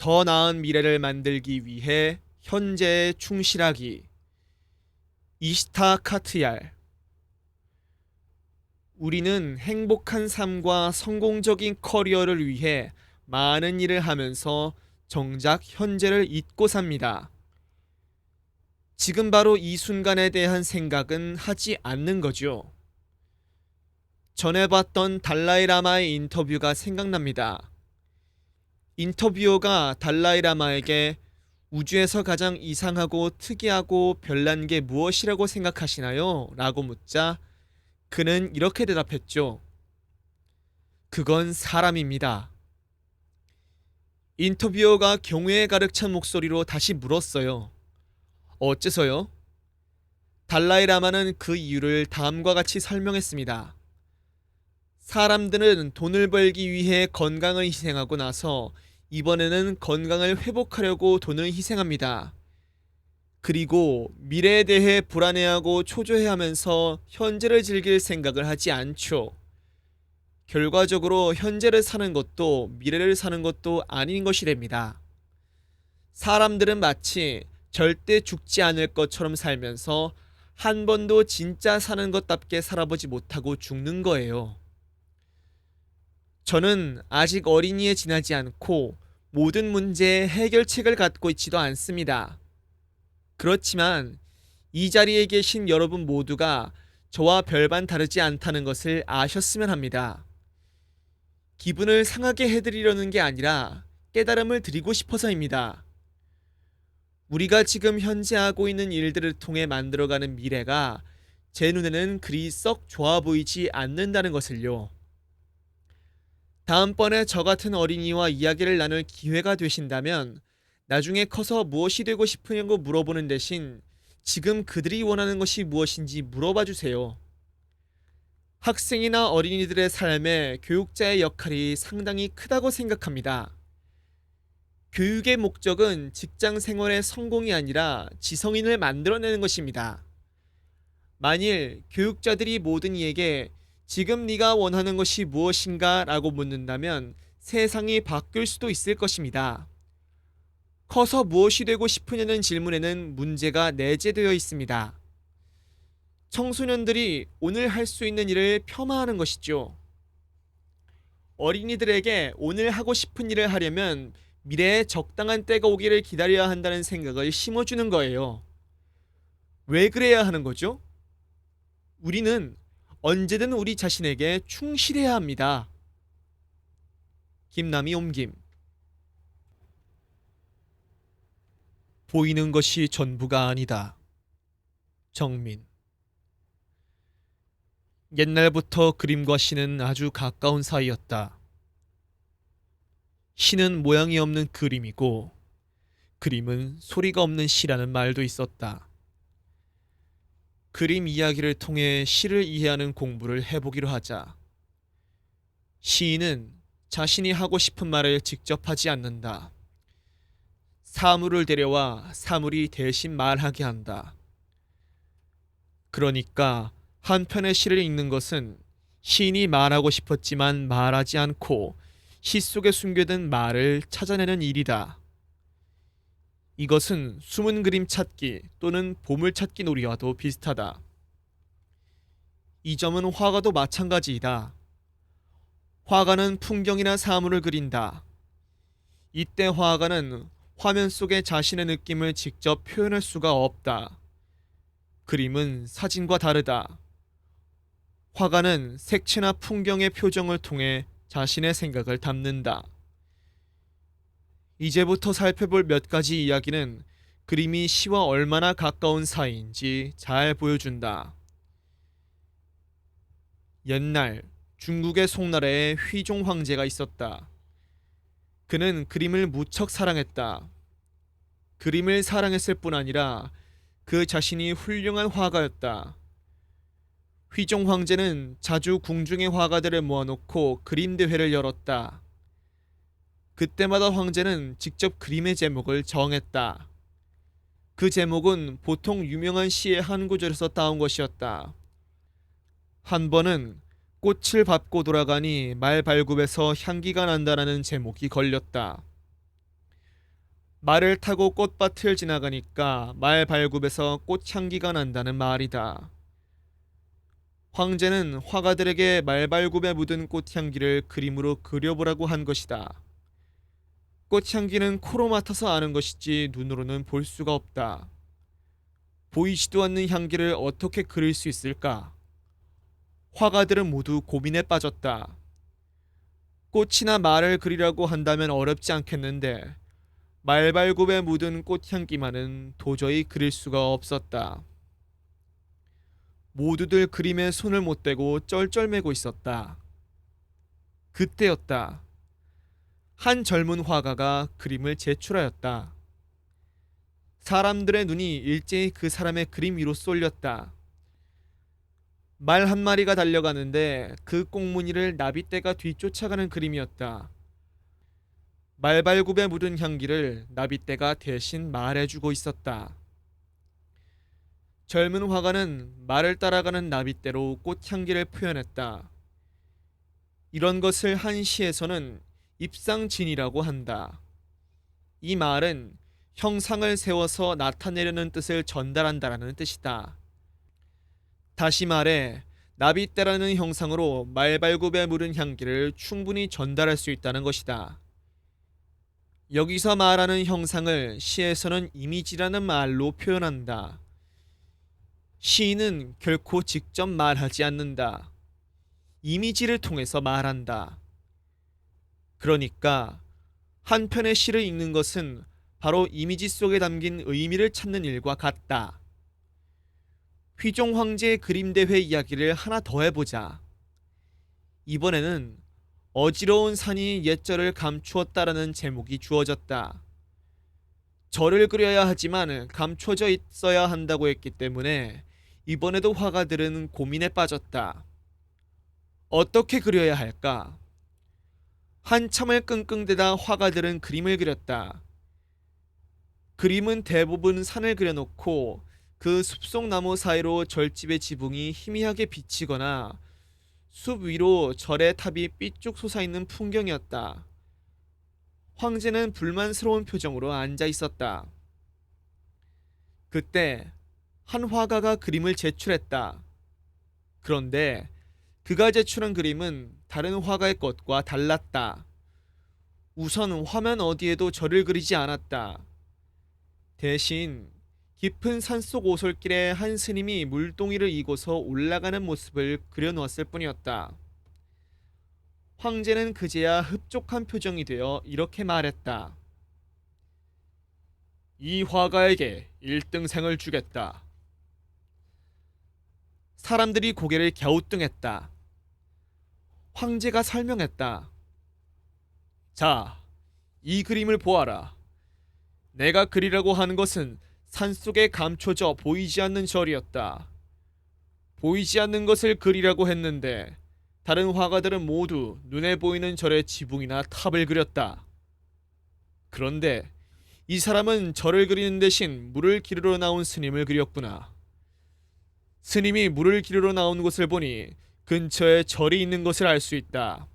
더 나은 미래를 만들기 위해 현재에 충실하기. 이시타 카트얄. 우리는 행복한 삶과 성공적인 커리어를 위해 많은 일을 하면서 정작 현재를 잊고 삽니다. 지금 바로 이 순간에 대한 생각은 하지 않는 거죠. 전에 봤던 달라이라마의 인터뷰가 생각납니다. 인터뷰어가 달라이라마에게 우주에서 가장 이상하고 특이하고 별난 게 무엇이라고 생각하시나요? 라고 묻자 그는 이렇게 대답했죠. 그건 사람입니다. 인터뷰어가 경외에 가득 찬 목소리로 다시 물었어요. 어째서요? 달라이라마는 그 이유를 다음과 같이 설명했습니다. 사람들은 돈을 벌기 위해 건강을 희생하고 나서 이번에는 건강을 회복하려고 돈을 희생합니다. 그리고 미래에 대해 불안해하고 초조해하면서 현재를 즐길 생각을 하지 않죠. 결과적으로 현재를 사는 것도 미래를 사는 것도 아닌 것이 됩니다. 사람들은 마치 절대 죽지 않을 것처럼 살면서 한 번도 진짜 사는 것답게 살아보지 못하고 죽는 거예요. 저는 아직 어린이에 지나지 않고 모든 문제의 해결책을 갖고 있지도 않습니다. 그렇지만 이 자리에 계신 여러분 모두가 저와 별반 다르지 않다는 것을 아셨으면 합니다. 기분을 상하게 해드리려는 게 아니라 깨달음을 드리고 싶어서입니다. 우리가 지금 현재 하고 있는 일들을 통해 만들어가는 미래가 제 눈에는 그리 썩 좋아 보이지 않는다는 것을요. 다음번에 저 같은 어린이와 이야기를 나눌 기회가 되신다면 나중에 커서 무엇이 되고 싶으냐고 물어보는 대신 지금 그들이 원하는 것이 무엇인지 물어봐 주세요. 학생이나 어린이들의 삶에 교육자의 역할이 상당히 크다고 생각합니다. 교육의 목적은 직장 생활의 성공이 아니라 지성인을 만들어내는 것입니다. 만일 교육자들이 모든 이에게 지금 네가 원하는 것이 무엇인가 라고 묻는다면 세상이 바뀔 수도 있을 것입니다. 커서 무엇이 되고 싶으냐는 질문에는 문제가 내재되어 있습니다. 청소년들이 오늘 할 수 있는 일을 폄하하는 것이죠. 어린이들에게 오늘 하고 싶은 일을 하려면 미래에 적당한 때가 오기를 기다려야 한다는 생각을 심어주는 거예요. 왜 그래야 하는 거죠? 우리는 언제든 우리 자신에게 충실해야 합니다. 김남이 옮김. 보이는 것이 전부가 아니다. 정민. 옛날부터 그림과 시는 아주 가까운 사이였다. 시는 모양이 없는 그림이고 그림은 소리가 없는 시라는 말도 있었다. 그림 이야기를 통해 시를 이해하는 공부를 해보기로 하자. 시인은 자신이 하고 싶은 말을 직접 하지 않는다. 사물을 데려와 사물이 대신 말하게 한다. 그러니까 한 편의 시를 읽는 것은 시인이 말하고 싶었지만 말하지 않고 시 속에 숨겨둔 말을 찾아내는 일이다. 이것은 숨은 그림 찾기 또는 보물 찾기 놀이와도 비슷하다. 이 점은 화가도 마찬가지이다. 화가는 풍경이나 사물을 그린다. 이때 화가는 화면 속의 자신의 느낌을 직접 표현할 수가 없다. 그림은 사진과 다르다. 화가는 색채나 풍경의 표정을 통해 자신의 생각을 담는다. 이제부터 살펴볼 몇 가지 이야기는 그림이 시와 얼마나 가까운 사이인지 잘 보여준다. 옛날 중국의 송나라에 휘종 황제가 있었다. 그는 그림을 무척 사랑했다. 그림을 사랑했을 뿐 아니라 그 자신이 훌륭한 화가였다. 휘종 황제는 자주 궁중의 화가들을 모아놓고 그림 대회를 열었다. 그때마다 황제는 직접 그림의 제목을 정했다. 그 제목은 보통 유명한 시의 한 구절에서 따온 것이었다. 한 번은 꽃을 밟고 돌아가니 말발굽에서 향기가 난다라는 제목이 걸렸다. 말을 타고 꽃밭을 지나가니까 말 발굽에서 꽃향기가 난다는 말이다. 황제는 화가들에게 말 발굽에 묻은 꽃향기를 그림으로 그려보라고 한 것이다. 꽃향기는 코로 맡아서 아는 것이지 눈으로는 볼 수가 없다. 보이지도 않는 향기를 어떻게 그릴 수 있을까? 화가들은 모두 고민에 빠졌다. 꽃이나 말을 그리라고 한다면 어렵지 않겠는데 말발굽에 묻은 꽃향기만은 도저히 그릴 수가 없었다. 모두들 그림에 손을 못 대고 쩔쩔매고 있었다. 그때였다. 한 젊은 화가가 그림을 제출하였다. 사람들의 눈이 일제히 그 사람의 그림 위로 쏠렸다. 말 한 마리가 달려가는데 그 꽁무니를 나빗대가 뒤쫓아가는 그림이었다. 말발굽에 묻은 향기를 나빗대가 대신 말해주고 있었다. 젊은 화가는 말을 따라가는 나빗대로 꽃향기를 표현했다. 이런 것을 한 시에서는 입상진이라고 한다. 이 말은 형상을 세워서 나타내려는 뜻을 전달한다라는 뜻이다. 다시 말해 나빗대라는 형상으로 말발굽에 묻은 향기를 충분히 전달할 수 있다는 것이다. 여기서 말하는 형상을 시에서는 이미지라는 말로 표현한다. 시인은 결코 직접 말하지 않는다. 이미지를 통해서 말한다. 그러니까 한 편의 시를 읽는 것은 바로 이미지 속에 담긴 의미를 찾는 일과 같다. 휘종 황제의 그림 대회 이야기를 하나 더 해보자. 이번에는 어지러운 산이 옛절을 감추었다라는 제목이 주어졌다. 절을 그려야 하지만 감춰져 있어야 한다고 했기 때문에 이번에도 화가들은 고민에 빠졌다. 어떻게 그려야 할까? 한참을 끙끙대다 화가들은 그림을 그렸다. 그림은 대부분 산을 그려놓고 그 숲속 나무 사이로 절집의 지붕이 희미하게 비치거나 숲 위로 절의 탑이 삐쭉 솟아있는 풍경이었다. 황제는 불만스러운 표정으로 앉아 있었다. 그때 한 화가가 그림을 제출했다. 그런데 그가 제출한 그림은 다른 화가의 것과 달랐다. 우선 화면 어디에도 절을 그리지 않았다. 대신 깊은 산속 오솔길에 한 스님이 물동이를 이고서 올라가는 모습을 그려놓았을 뿐이었다. 황제는 그제야 흡족한 표정이 되어 이렇게 말했다. 이 화가에게 1등상을 주겠다. 사람들이 고개를 갸우뚱했다. 황제가 설명했다. 자, 이 그림을 보아라. 내가 그리라고 하는 것은 산속에 감춰져 보이지 않는 절이었다. 보이지 않는 것을 그리라고 했는데 다른 화가들은 모두 눈에 보이는 절의 지붕이나 탑을 그렸다. 그런데 이 사람은 절을 그리는 대신 물을 기르러 나온 스님을 그렸구나. 스님이 물을 기르러 나온 곳을 보니 근처에 절이 있는 것을 알 수 있다.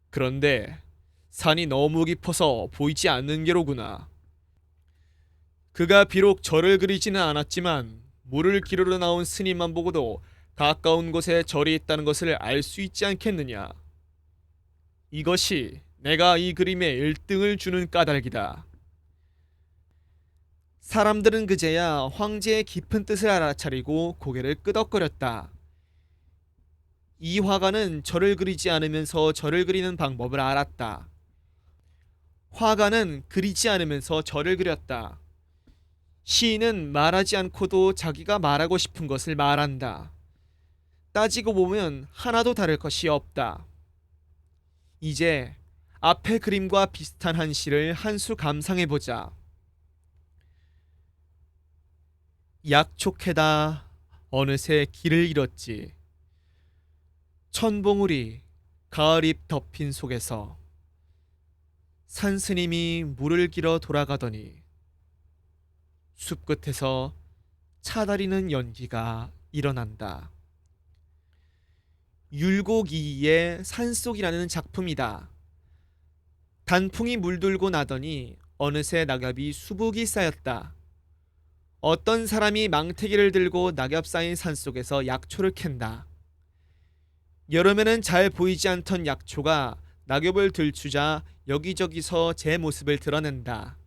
그런데 산이 너무 깊어서 보이지 않는 게로구나. 그가 비록 절을 그리지는 않았지만 물을 기르러 나온 스님만 보고도 가까운 곳에 절이 있다는 것을 알 수 있지 않겠느냐. 이것이 내가 이 그림에 1등을 주는 까닭이다. 사람들은 그제야 황제의 깊은 뜻을 알아차리고 고개를 끄덕거렸다. 이 화가는 절을 그리지 않으면서 절을 그리는 방법을 알았다. 화가는 그리지 않으면서 절을 그렸다. 시인은 말하지 않고도 자기가 말하고 싶은 것을 말한다. 따지고 보면 하나도 다를 것이 없다. 이제 앞의 그림과 비슷한 한 시를 한 수 감상해보자. 약촉해다 어느새 길을 잃었지. 천봉우리 가을잎 덮인 속에서 산스님이 물을 길어 돌아가더니 숲 끝에서 차다리는 연기가 일어난다. 율곡이의 산속이라는 작품이다. 단풍이 물들고 나더니 어느새 낙엽이 수북이 쌓였다. 어떤 사람이 망태기를 들고 낙엽 쌓인 산속에서 약초를 캔다. 여름에는 잘 보이지 않던 약초가 낙엽을 들추자 여기저기서 제 모습을 드러낸다.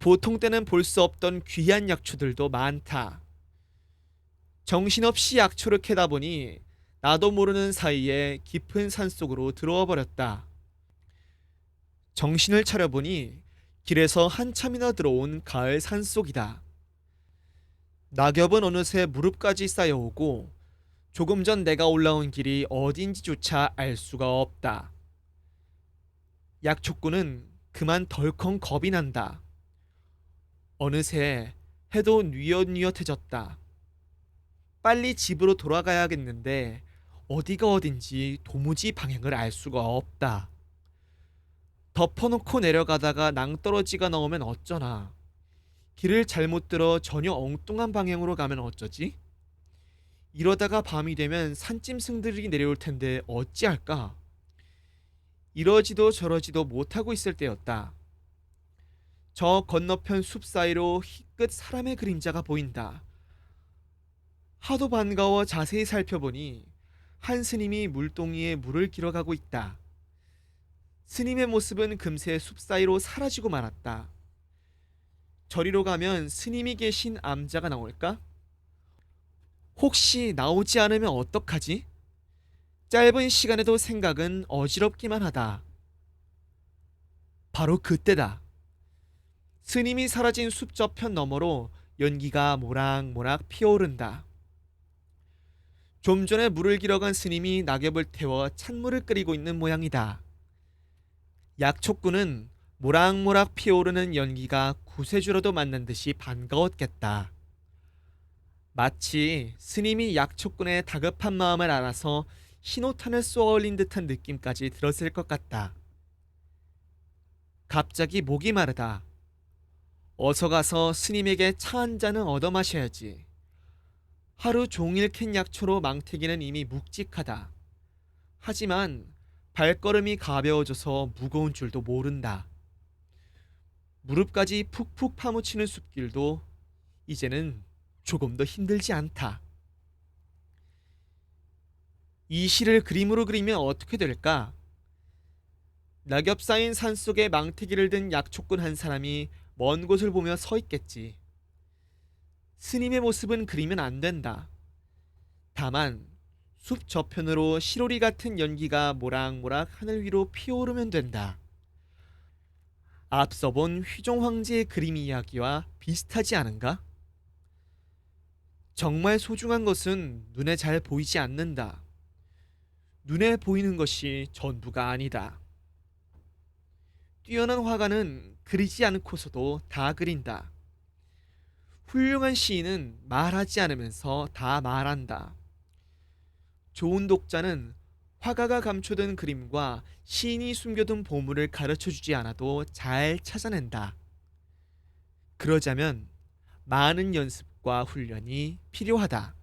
보통 때는 볼 수 없던 귀한 약초들도 많다. 정신없이 약초를 캐다 보니 나도 모르는 사이에 깊은 산속으로 들어와 버렸다. 정신을 차려보니 길에서 한참이나 들어온 가을 산속이다. 낙엽은 어느새 무릎까지 쌓여오고 조금 전 내가 올라온 길이 어딘지조차 알 수가 없다. 약초꾼은 그만 덜컹 겁이 난다. 어느새 해도 뉘엿뉘엿해졌다. 빨리 집으로 돌아가야겠는데 어디가 어딘지 도무지 방향을 알 수가 없다. 덮어놓고 내려가다가 낭떠러지가 나오면 어쩌나. 길을 잘못 들어 전혀 엉뚱한 방향으로 가면 어쩌지? 이러다가 밤이 되면 산짐승들이 내려올 텐데 어찌할까? 이러지도 저러지도 못하고 있을 때였다. 저 건너편 숲 사이로 희끗 사람의 그림자가 보인다. 하도 반가워 자세히 살펴보니 한 스님이 물동이에 물을 길어가고 있다. 스님의 모습은 금세 숲 사이로 사라지고 말았다. 저리로 가면 스님이 계신 암자가 나올까? 혹시 나오지 않으면 어떡하지? 짧은 시간에도 생각은 어지럽기만 하다. 바로 그때다. 스님이 사라진 숲 저편 너머로 연기가 모락모락 피어오른다. 좀 전에 물을 길어간 스님이 낙엽을 태워 찬물을 끓이고 있는 모양이다. 약초꾼은 모락모락 피어오르는 연기가 구세주로도 맞는 듯이 반가웠겠다. 마치 스님이 약초꾼의 다급한 마음을 알아서 신호탄을 쏘아올린 듯한 느낌까지 들었을 것 같다. 갑자기 목이 마르다. 어서 가서 스님에게 차 한 잔은 얻어 마셔야지. 하루 종일 캔 약초로 망태기는 이미 묵직하다. 하지만 발걸음이 가벼워져서 무거운 줄도 모른다. 무릎까지 푹푹 파묻히는 숲길도 이제는 조금 더 힘들지 않다. 이 시를 그림으로 그리면 어떻게 될까? 낙엽 쌓인 산속에 망태기를 든 약초꾼 한 사람이 먼 곳을 보며 서 있겠지. 스님의 모습은 그리면 안 된다. 다만 숲 저편으로 시로리 같은 연기가 모락모락 하늘 위로 피어오르면 된다. 앞서 본 휘종 황제의 그림 이야기와 비슷하지 않은가? 정말 소중한 것은 눈에 잘 보이지 않는다. 눈에 보이는 것이 전부가 아니다. 뛰어난 화가는 그리지 않고서도 다 그린다. 훌륭한 시인은 말하지 않으면서 다 말한다. 좋은 독자는 화가가 감춰둔 그림과 시인이 숨겨둔 보물을 가르쳐주지 않아도 잘 찾아낸다. 그러자면 많은 연습과 훈련이 필요하다.